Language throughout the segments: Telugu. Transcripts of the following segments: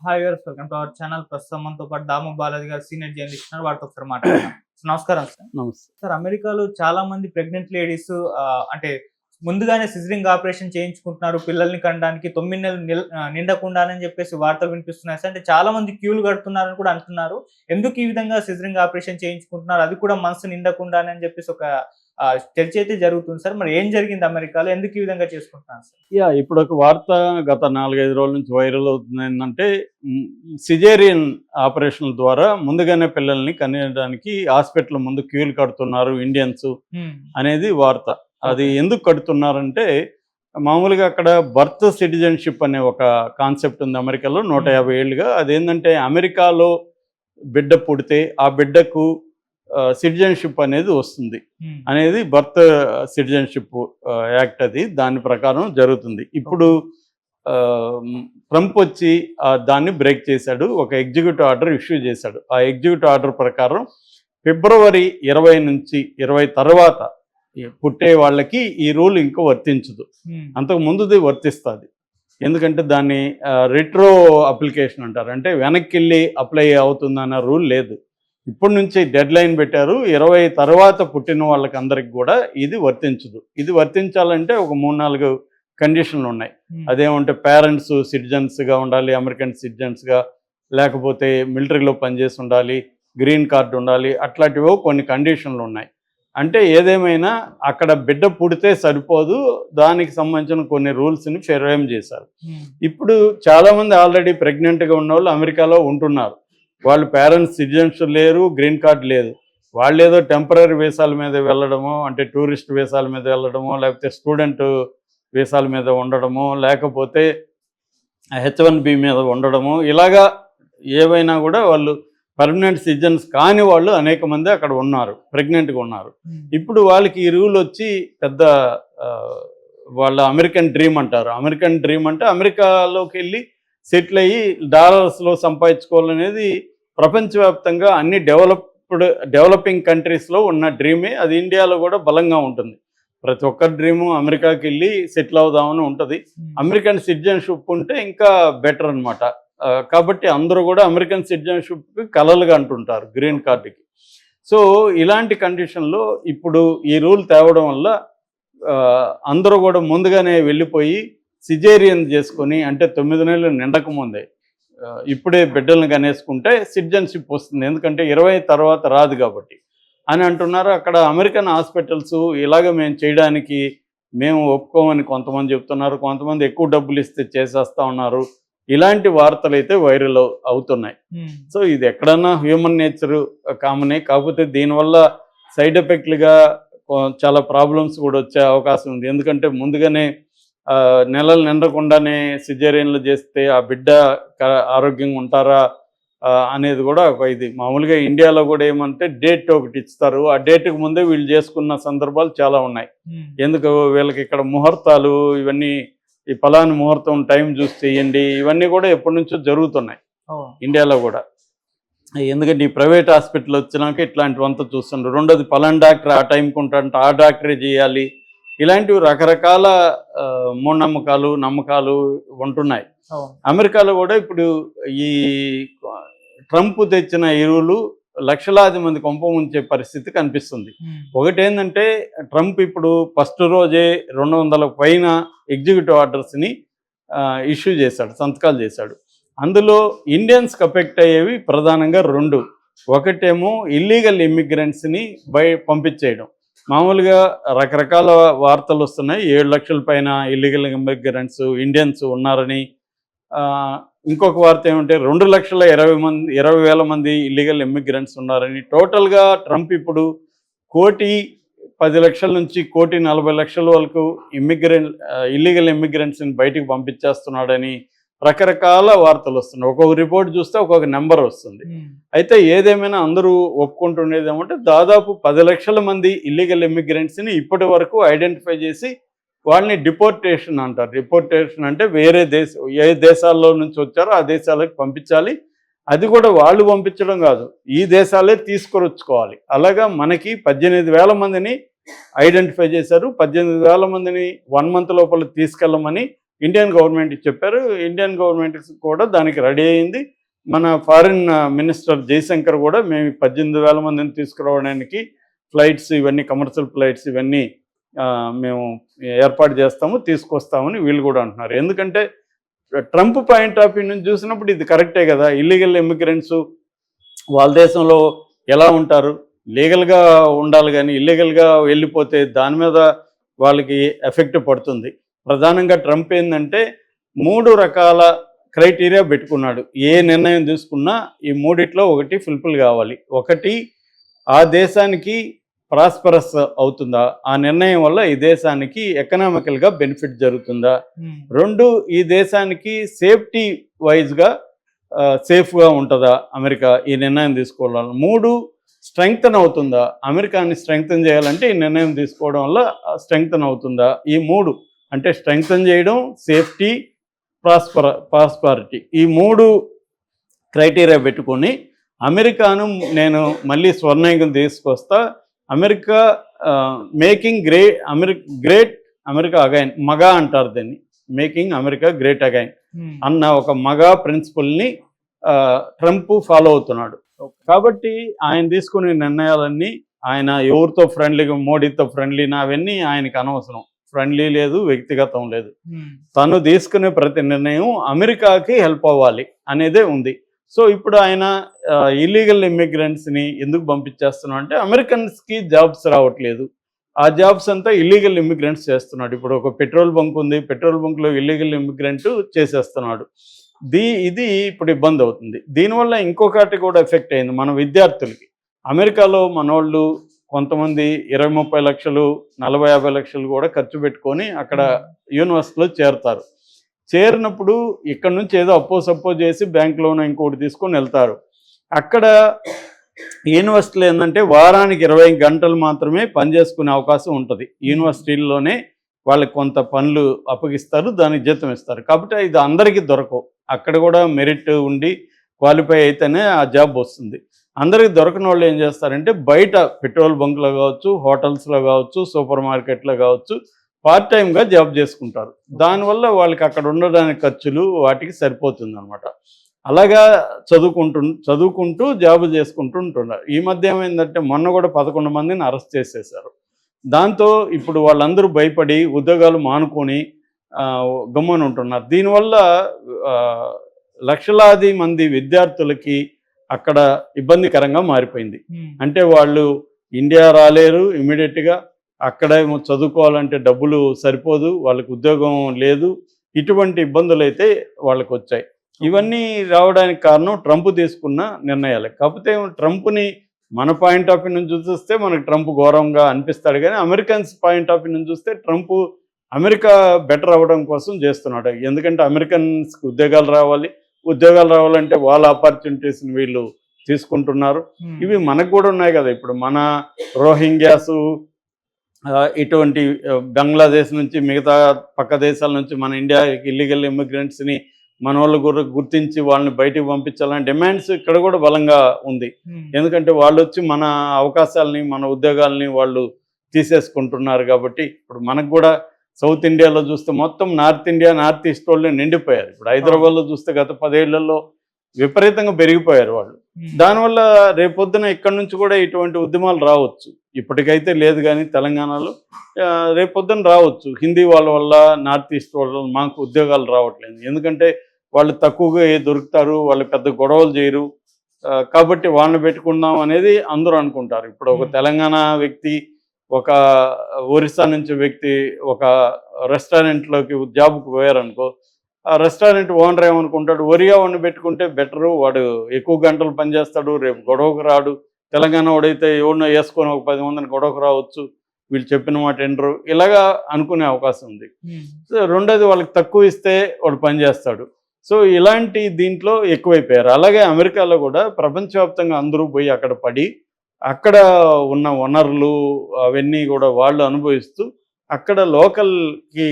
Hi viewers, welcome to our channel. ప్రస్తుతం మనతో పాటు దాము బాలాజీ గారు సీనియర్ జర్నలిస్ట్ ఉన్నారు. వారితో ఒకసారి మాట్లాడదాం. నమస్కారం సార్. నమస్తే. సార్, అమెరికాలో చాలా మంది ప్రెగ్నెంట్ లేడీస్ అంటే ముందుగానే సిజరింగ్ ఆపరేషన్ చేయించుకుంటున్నారు పిల్లల్ని కనడానికి. 9 నెలలు నిండకుండానని చెప్పేసి వార్తలు వినిపిస్తున్నాయి సార్. అంటే చాలా మంది క్యూలు కడుతున్నారని కూడా అంటున్నారు. ఎందుకు ఈ విధంగా సిజరింగ్ ఆపరేషన్ చేయించుకుంటున్నారు, అది కూడా మనసు నిండకుండానే అని చెప్పేసి ఒక చర్చ అయితే జరుగుతుంది సార్. మరి ఏం జరిగింది అమెరికాలో, ఎందుకు ఈ విధంగా చేసుకుంటున్నారు సార్? ఇప్పుడు ఒక వార్త గత 4-5 రోజుల నుంచి వైరల్ అవుతుంది ఏంటంటే, సిజేరియన్ ఆపరేషన్ల ద్వారా ముందుగానే పిల్లల్ని కనేయడానికి హాస్పిటల్ ముందు క్యూలు కడుతున్నారు ఇండియన్స్ అనేది వార్త. అది ఎందుకు కడుతున్నారంటే, మామూలుగా అక్కడ బర్త్ సిటిజన్షిప్ అనే ఒక కాన్సెప్ట్ ఉంది అమెరికాలో 150 ఏళ్ళుగా. అదేంటంటే అమెరికాలో బిడ్డ పుడితే ఆ బిడ్డకు సిటిజన్షిప్ అనేది వస్తుంది అనేది బర్త్ సిటిజన్షిప్ యాక్ట్. అది దాని ప్రకారం జరుగుతుంది. ఇప్పుడు ట్రంప్ వచ్చి దాన్ని బ్రేక్ చేశాడు, ఒక ఎగ్జిక్యూటివ్ ఆర్డర్ ఇష్యూ చేశాడు. ఆ ఎగ్జిక్యూటివ్ ఆర్డర్ ప్రకారం ఫిబ్రవరి 20 నుంచి 20 తర్వాత పుట్టే వాళ్ళకి ఈ రూల్ ఇంకా వర్తించదు. అంతకు ముందుది వర్తిస్తుంది. ఎందుకంటే దాన్ని రిట్రో అప్లికేషన్ అంటారు. అంటే వెనక్కి వెళ్ళి అప్లై అవుతుందన్న రూల్ లేదు. ఇప్పటి నుంచి డెడ్ లైన్ పెట్టారు. 20 తర్వాత పుట్టిన వాళ్ళకి అందరికి కూడా ఇది వర్తించదు. ఇది వర్తించాలంటే ఒక 3-4 కండిషన్లు ఉన్నాయి. అదేమంటే పేరెంట్స్ సిటిజన్స్గా ఉండాలి, అమెరికన్ సిటిజన్స్గా, లేకపోతే మిలిటరీలో పనిచేసి ఉండాలి, గ్రీన్ కార్డు ఉండాలి, అట్లాంటివో కొన్ని కండిషన్లు ఉన్నాయి. అంటే ఏదేమైనా అక్కడ బిడ్డ పుడితే సరిపోదు, దానికి సంబంధించిన కొన్ని రూల్స్ని ఫ్రేమ్ చేశారు. ఇప్పుడు చాలామంది ఆల్రెడీ ప్రెగ్నెంట్గా ఉన్న వాళ్ళు అమెరికాలో ఉంటున్నారు. వాళ్ళు పేరెంట్స్ సిటిజన్స్ లేరు, గ్రీన్ కార్డ్ లేదు. వాళ్ళు ఏదో టెంపరీ వీసాల మీద వెళ్ళడమో, అంటే టూరిస్ట్ వీసాల మీద వెళ్ళడమో, లేకపోతే స్టూడెంట్ వీసాల మీద ఉండడమో, లేకపోతే H1B మీద ఉండడమో, ఇలాగా ఏవైనా కూడా వాళ్ళు పర్మనెంట్ సిటిజన్స్ కాని వాళ్ళు అనేక మంది అక్కడ ఉన్నారు, ప్రెగ్నెంట్గా ఉన్నారు. ఇప్పుడు వాళ్ళకి ఈ రూల్ వచ్చి పెద్ద వాళ్ళ అమెరికన్ డ్రీమ్ అంటారు. అమెరికన్ డ్రీమ్ అంటే అమెరికాలోకి వెళ్ళి సెటిల్ అయ్యి డాలర్స్లో సంపాదించుకోవాలనేది ప్రపంచవ్యాప్తంగా అన్ని డెవలపింగ్ కంట్రీస్లో ఉన్న డ్రీమే. అది ఇండియాలో కూడా బలంగా ఉంటుంది. ప్రతి ఒక్కరి డ్రీము అమెరికాకి వెళ్ళి సెటిల్ అవుదామని ఉంటుంది. అమెరికన్ సిటిజన్షిప్ ఉంటే ఇంకా బెటర్ అనమాట. కాబట్టి అందరూ కూడా అమెరికన్ సిటిజన్షిప్కి కలలుగా అంటుంటారు, గ్రీన్ కార్డుకి. సో ఇలాంటి కండిషన్లో ఇప్పుడు ఈ రూల్ తేవడం వల్ల అందరూ కూడా ముందుగానే వెళ్ళిపోయి సిజేరియన్ చేసుకొని, అంటే 9 నెలలు నిండకముందే ఇప్పుడే బిడ్డలను కనేసుకుంటే సిటిజన్షిప్ వస్తుంది. ఎందుకంటే 20 తర్వాత రాదు కాబట్టి అని అంటున్నారు. అక్కడ అమెరికన్ హాస్పిటల్స్ ఇలాగ మేము చేయడానికి మేము ఒప్పుకోమని కొంతమంది చెప్తున్నారు, కొంతమంది ఎక్కువ డబ్బులు ఇస్తే చేసేస్తా ఉన్నారు. ఇలాంటి వార్తలు అయితే వైరల్ అవుతున్నాయి. సో ఇది ఎక్కడన్నా హ్యూమన్ నేచర్ కామనే. కాకపోతే దీనివల్ల సైడ్ ఎఫెక్ట్లుగా చాలా ప్రాబ్లమ్స్ కూడా వచ్చే అవకాశం ఉంది. ఎందుకంటే ముందుగానే నెలలు నిండకుండానే సిజేరియన్లు చేస్తే ఆ బిడ్డ ఆరోగ్యంగా ఉంటారా అనేది కూడా ఒక ఇది. మామూలుగా ఇండియాలో కూడా ఏమంటే డేట్ ఒకటి ఇస్తారు, ఆ డేట్కి ముందే వీళ్ళు చేసుకున్న సందర్భాలు చాలా ఉన్నాయి. ఎందుకు వీళ్ళకి ఇక్కడ ముహూర్తాలు ఇవన్నీ, ఈ ఫలాని ముహూర్తం టైం చూసి చేయండి, ఇవన్నీ కూడా ఎప్పటి నుంచో జరుగుతున్నాయి ఇండియాలో కూడా. ఎందుకంటే ఈ ప్రైవేట్ హాస్పిటల్ వచ్చినాక ఇట్లాంటివంతా చూస్తుండ్రు. రెండోది ఫలాని డాక్టర్ ఆ టైంకి ఉంటారంట, ఆ డాక్టరే చేయాలి. ఇలాంటివి రకరకాల మూఢనమ్మకాలు, నమ్మకాలు ఉంటున్నాయి. అమెరికాలో కూడా ఇప్పుడు ఈ ట్రంప్ తెచ్చిన ఎరువులు లక్షలాది మంది కొంప ముంచే పరిస్థితి కనిపిస్తుంది. ఒకటేంటంటే ట్రంప్ ఇప్పుడు ఫస్ట్ రోజే 200 పైన ఎగ్జిక్యూటివ్ ఆర్డర్స్ని ఇష్యూ చేశాడు, సంతకాలు చేశాడు. అందులో ఇండియన్స్కి ఎఫెక్ట్ అయ్యేవి ప్రధానంగా 2. ఒకటేమో ఇల్లీగల్ ఇమ్మిగ్రెంట్స్ని పంపించేయడం. మామూలుగా రకరకాల వార్తలు వస్తున్నాయి. 7 లక్షల పైన ఇల్లీగల్ ఇమ్మిగ్రెంట్స్ ఇండియన్స్ ఉన్నారని. ఇంకొక వార్త ఏమంటే 2,20,000 మంది ఇల్లీగల్ ఇమ్మిగ్రెంట్స్ ఉన్నారని. టోటల్గా ట్రంప్ ఇప్పుడు 1,10,00,000 నుంచి 1,40,00,000 వరకు ఇల్లీగల్ ఇమ్మిగ్రెంట్స్ని బయటికి పంపించేస్తున్నాడని రకరకాల వార్తలు వస్తున్నాయి. ఒక్కొక్క రిపోర్ట్ చూస్తే ఒక్కొక్క నెంబర్ వస్తుంది. అయితే ఏదేమైనా అందరూ ఒప్పుకుంటుండేది ఏమంటే దాదాపు 10 లక్షల మంది ఇల్లీగల్ ఇమ్మిగ్రెంట్స్ని ఇప్పటి వరకు ఐడెంటిఫై చేసి వాళ్ళని డిపోర్టేషన్ అంటారు. డిపోర్టేషన్ అంటే వేరే ఏ దేశాల్లో నుంచి వచ్చారో ఆ దేశాలకు పంపించాలి. అది కూడా వాళ్ళు పంపించడం కాదు, ఈ దేశాలే తీసుకొచ్చుకోవాలి. అలాగా మనకి 18,000 మందిని ఐడెంటిఫై చేశారు. 18,000 మందిని 1 మంత్ లోపల తీసుకెళ్ళమని ఇండియన్ గవర్నమెంట్కి చెప్పారు. ఇండియన్ గవర్నమెంట్ కూడా దానికి రెడీ అయింది. మన ఫారిన్ మినిస్టర్ జయశంకర్ కూడా మేము 18,000 మందిని తీసుకురావడానికి ఫ్లైట్స్ ఇవన్నీ కమర్షియల్ ఫ్లైట్స్ ఇవన్నీ మేము ఏర్పాటు చేస్తాము, తీసుకొస్తామని వీళ్ళు కూడా అంటున్నారు. ఎందుకంటే ట్రంప్ పాయింట్ ఆఫ్ వ్యూ నుంచి చూసినప్పుడు ఇది కరెక్టే కదా. ఇల్లీగల్ ఇమిగ్రెంట్స్ వాళ్ళ దేశంలో ఎలా ఉంటారు, లీగల్గా ఉండాలి, కానీ ఇల్లీగల్గా వెళ్ళిపోతే దాని మీద వాళ్ళకి ఎఫెక్ట్ పడుతుంది. ప్రధానంగా ట్రంప్ ఏంటంటే 3 రకాల క్రైటీరియా పెట్టుకున్నాడు. ఏ నిర్ణయం తీసుకున్నా ఈ మూడిట్లో ఒకటి ఫుల్ఫిల్ కావాలి. ఒకటి, ఆ దేశానికి ప్రాస్పరస్ అవుతుందా, ఆ నిర్ణయం వల్ల ఈ దేశానికి ఎకనామికల్గా బెనిఫిట్ జరుగుతుందా. 2, ఈ దేశానికి సేఫ్టీ వైజ్గా సేఫ్గా ఉంటుందా అమెరికా ఈ నిర్ణయం తీసుకోవడం. 3, స్ట్రెంగ్తన్ అవుతుందా, అమెరికాని స్ట్రెంగ్తన్ చేయాలంటే ఈ నిర్ణయం తీసుకోవడం వల్ల స్ట్రెంగ్తన్ అవుతుందా. ఈ 3 అంటే స్ట్రెంగ్తన్ చేయడం, సేఫ్టీ, ప్రాస్పరిటీ, ఈ 3 క్రైటీరియా పెట్టుకొని అమెరికాను నేను మళ్ళీ స్వర్ణయుగం తీసుకొస్తా, America making great America again, MAGA అంటారు దీన్ని, మేకింగ్ అమెరికా గ్రేట్ అగైన్ అన్న ఒక మగా ప్రిన్సిపల్ని ట్రంప్ ఫాలో అవుతున్నాడు. కాబట్టి ఆయన తీసుకునే నిర్ణయాలన్నీ ఆయన ఎవరితో ఫ్రెండ్లీగా, మోడీతో ఫ్రెండ్లీనా అవన్నీ ఆయనకి అనవసరం. ఫ్రెండ్లీ లేదు, వ్యక్తిగతం లేదు. తను తీసుకునే ప్రతి నిర్ణయం అమెరికాకి హెల్ప్ అవ్వాలి అనేదే ఉంది. సో ఇప్పుడు ఆయన ఇల్లీగల్ ఇమ్మిగ్రెంట్స్ని ఎందుకు పంపించేస్తున్నాడు అంటే అమెరికన్స్కి జాబ్స్ రావట్లేదు, ఆ జాబ్స్ అంతా ఇల్లీగల్ ఇమ్మిగ్రెంట్స్ చేస్తున్నాడు. ఇప్పుడు ఒక పెట్రోల్ బంక్ ఉంది, పెట్రోల్ బంక్లో ఇల్లీగల్ ఇమ్మిగ్రెంట్ చేసేస్తున్నాడు. ఇది ఇప్పుడు ఇబ్బంది అవుతుంది. దీనివల్ల ఇంకొకటి కూడా ఎఫెక్ట్ అయింది మన విద్యార్థులకి. అమెరికాలో మనోళ్ళు కొంతమంది 20-30 లక్షలు, 40-50 లక్షలు కూడా ఖర్చు పెట్టుకొని అక్కడ యూనివర్సిటీలో చేరుతారు. చేరినప్పుడు ఇక్కడ నుంచి ఏదో అప్పో చేసి బ్యాంక్ లోన్ ఇంకోటి తీసుకొని వెళ్తారు. అక్కడ యూనివర్సిటీలో ఏంటంటే వారానికి 20 గంటలు మాత్రమే పనిచేసుకునే అవకాశం ఉంటుంది. యూనివర్సిటీల్లోనే వాళ్ళకి కొంత పనులు అప్పగిస్తారు, దానికి జీతం ఇస్తారు. కాబట్టి ఇది అందరికీ దొరకవు. అక్కడ కూడా మెరిట్ ఉండి క్వాలిఫై అయితేనే ఆ జాబ్ వస్తుంది. అందరికి దొరకని వాళ్ళు ఏం చేస్తారంటే బయట పెట్రోల్ బంక్లో కావచ్చు, హోటల్స్లో కావచ్చు, సూపర్ మార్కెట్లో కావచ్చు పార్ట్ టైంగా జాబ్ చేసుకుంటారు. దానివల్ల వాళ్ళకి అక్కడ ఉండడానికి ఖర్చులు వాటికి సరిపోతుంది అనమాట. అలాగా చదువుకుంటూ జాబ్ చేసుకుంటూ ఉంటున్నారు. ఈ మధ్య ఏమైందంటే మొన్న కూడా 11 మందిని అరెస్ట్ చేసేశారు. దాంతో ఇప్పుడు వాళ్ళందరూ భయపడి ఉద్యోగాలు మానుకొని గమ్మున ఉంటున్నారు. దీనివల్ల లక్షలాది మంది విద్యార్థులకి అక్కడ ఇబ్బందికరంగా మారిపోయింది. అంటే వాళ్ళు ఇండియా రాలేరు ఇమీడియట్గా, అక్కడేమో చదువుకోవాలంటే డబ్బులు సరిపోదు, వాళ్ళకి ఉద్యోగం లేదు, ఇటువంటి ఇబ్బందులు అయితే వాళ్ళకు వచ్చాయి. ఇవన్నీ రావడానికి కారణం ట్రంప్ తీసుకున్న నిర్ణయాలే. కాకపోతే ట్రంప్ని మన పాయింట్ ఆఫ్ వ్యూ నుంచి చూస్తే మనకు ట్రంప్ ఘోరంగా అనిపిస్తాడు, కానీ అమెరికన్స్ పాయింట్ ఆఫ్ వ్యూ నుంచి చూస్తే ట్రంప్ అమెరికా బెటర్ అవ్వడం కోసం చేస్తున్నాడు. ఎందుకంటే అమెరికన్స్కి ఉద్యోగాలు రావాలంటే వాళ్ళ ఆపర్చునిటీస్ని వీళ్ళు తీసుకుంటున్నారు. ఇవి మనకు కూడా ఉన్నాయి కదా. ఇప్పుడు మన రోహింగ్యాసు ఇటువంటి బంగ్లాదేశ్ నుంచి మిగతా పక్క దేశాల నుంచి మన ఇండియాకి ఇల్లీగల్ ఇమిగ్రెంట్స్ని మన వాళ్ళు గుర్తించి వాళ్ళని బయటికి పంపించాలని డిమాండ్స్ ఇక్కడ కూడా బలంగా ఉంది. ఎందుకంటే వాళ్ళు వచ్చి మన అవకాశాలని, మన ఉద్యోగాలని వాళ్ళు తీసేసుకుంటున్నారు. కాబట్టి ఇప్పుడు మనకు కూడా సౌత్ ఇండియాలో చూస్తే మొత్తం నార్త్ ఇండియా, నార్త్ ఈస్ట్ వాళ్ళు నిండిపోయారు. ఇప్పుడు హైదరాబాద్లో చూస్తే గత 10 ఏళ్లలో విపరీతంగా పెరిగిపోయారు వాళ్ళు. దానివల్ల రేపొద్దున ఇక్కడ నుంచి కూడా ఇటువంటి ఉద్యమాలు రావచ్చు. ఇప్పటికైతే లేదు, కానీ తెలంగాణలో రేపొద్దున రావచ్చు. హిందీ వాళ్ళ వల్ల, నార్త్ ఈస్ట్ వాళ్ళ వల్ల మాకు ఉద్యోగాలు రావట్లేదు. ఎందుకంటే వాళ్ళు తక్కువగా దొరుకుతారు, వాళ్ళు పెద్ద గొడవలు చేయరు, కాబట్టి వాళ్ళని పెట్టుకుందాం అనేది అందరూ అనుకుంటారు. ఇప్పుడు ఒక తెలంగాణ వ్యక్తి, ఒక ఒరిస్సా నుంచి వ్యక్తి ఒక రెస్టారెంట్లోకి జాబ్కి పోయారనుకో, ఆ రెస్టారెంట్ ఓనర్ ఏమనుకుంటాడు, ఒరియా వాడిని పెట్టుకుంటే బెటరు, వాడు ఎక్కువ గంటలు పనిచేస్తాడు, రేపు గొడవకు రాడు. తెలంగాణ వాడైతే ఎవరినో వేసుకొని ఒక 10 మందిని గొడవకు రావచ్చు, వీళ్ళు చెప్పిన మాట ఎండరు, ఇలాగా అనుకునే అవకాశం ఉంది. సో రెండోది, వాళ్ళకి తక్కువ ఇస్తే వాడు పనిచేస్తాడు. సో ఇలాంటి దీంట్లో ఎక్కువైపోయారు. అలాగే అమెరికాలో కూడా ప్రపంచవ్యాప్తంగా అందరూ పోయి అక్కడ పడి అక్కడ ఉన్న వనరులు అవన్నీ కూడా వాళ్ళు అనుభవిస్తూ అక్కడ లోకల్కి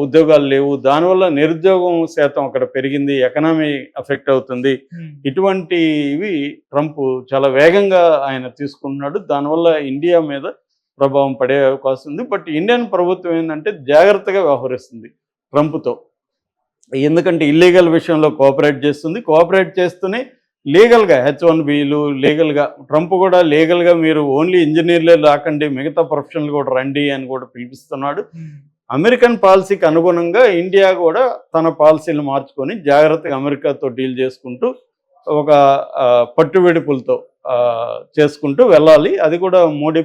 ఉద్యోగాలు లేవు. దానివల్ల నిరుద్యోగం శాతం అక్కడ పెరిగింది, ఎకనామీ ఎఫెక్ట్ అవుతుంది. ఇటువంటివి ట్రంప్ చాలా వేగంగా ఆయన తీసుకుంటున్నాడు. దానివల్ల ఇండియా మీద ప్రభావం పడే అవకాశం ఉంది. బట్ ఇండియన్ ప్రభుత్వం ఏంటంటే జాగ్రత్తగా వ్యవహరిస్తుంది ట్రంప్తో. ఎందుకంటే ఇల్లీగల్ విషయంలో కోఆపరేట్ చేస్తుంది, కోఆపరేట్ చేస్తూనే లీగల్గా H1Bలు లీగల్గా, ట్రంప్ కూడా లీగల్గా మీరు ఓన్లీ ఇంజనీర్లే రాకండి మిగతా ప్రొఫెషనల్ కూడా రండి అని కూడా పిలిపిస్తున్నాడు. అమెరికన్ పాలసీకి అనుగుణంగా ఇండియా కూడా తన పాలసీలు మార్చుకొని జాగ్రత్తగా అమెరికాతో డీల్ చేసుకుంటూ ఒక పట్టువిడుపులతో చేసుకుంటూ వెళ్ళాలి. అది కూడా మోడీ